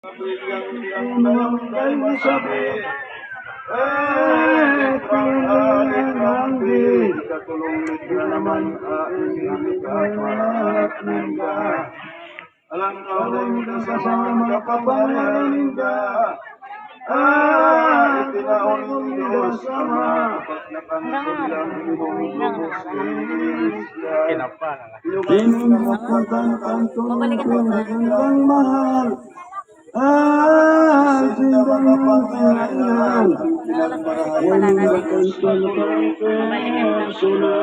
Yang dalam kain sabi, nanti kita tolong kita naman ini kapat nanda. Alang kau dan sama kapanan nanda. Itinaon Diyos sama paglakan ko bilang ibong lubos Kinapa na lang. Inumakutan ang tunang mahal. Sindang mapangkarayan. Walang nagkantan kang persona.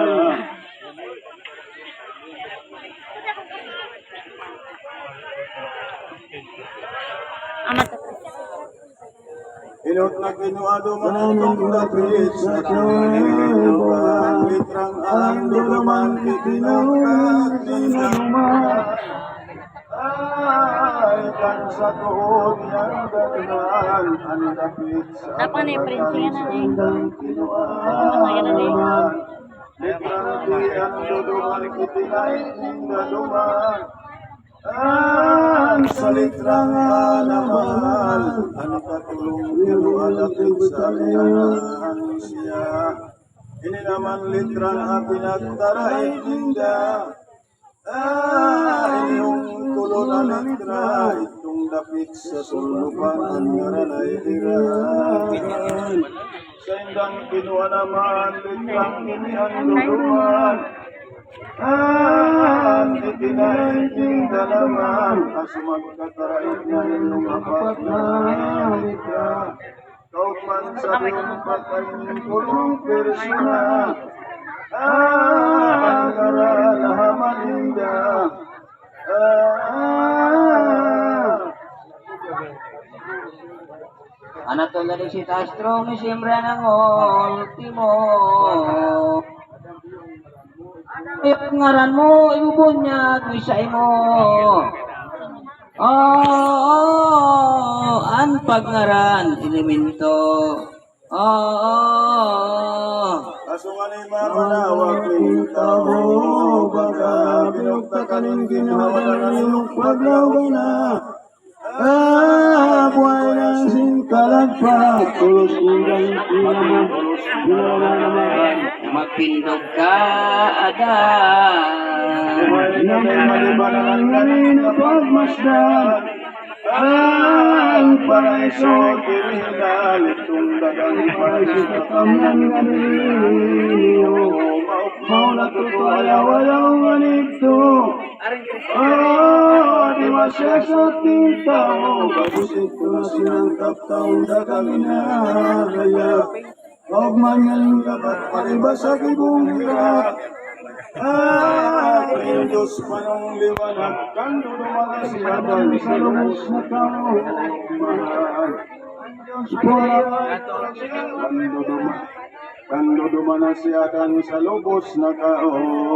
Inot na kinuado man ang dapit sa kawan. Litrang ang dulaman itinawag dinaman. Ay, kan sa tuhod niyang dahilan. Ang dapit sa sindang kinuaman. Litrang di ang dulaman itinaduman. Ang salitrang mahal, ang katulong pero alapit sa liyanan siya. Ini naman litrang pinagtaray ninda. Inyong tulon na litra, itong dapit sa sulupan ang naranay diran. Sa indang kinuha naman, litrang inihanduluan. Itinaiging dalaman, asumagkataraig na inyong apat na litra. Kaupan sa lumpat ay kulong persona. Karalahaman inda. Anatolia de Citastro, mi sembra ng ultimo. Ngaran mo, ibubunyag, misay mo. Ang pagngaran, elemento. Asungan ay mamanawag ng tao, baga binugtakan yung ginawa na yung paglaw na. Buhay ng singkalagpak, tulos kundang naman, ginawa naman. Magpindog ka agad. Buhay na may malibanan ganin na pagmasdan. Ang paraiso, tinigal, itong dagang paraiso, katamnan ganin. Maukmaw na totoo, ayaw ganito. Di masya sa tinta mo, bagusit ko na sinangkap taong dagang inahayap. Huwag man ngayon dapat pariba sa kibong hirap. Ang Diyos manong liwanag, kando dumanas siya dahil sa lubos na kauman. Ang Diyos pumalag, kando dumanas siya dahil sa lubos na kauman.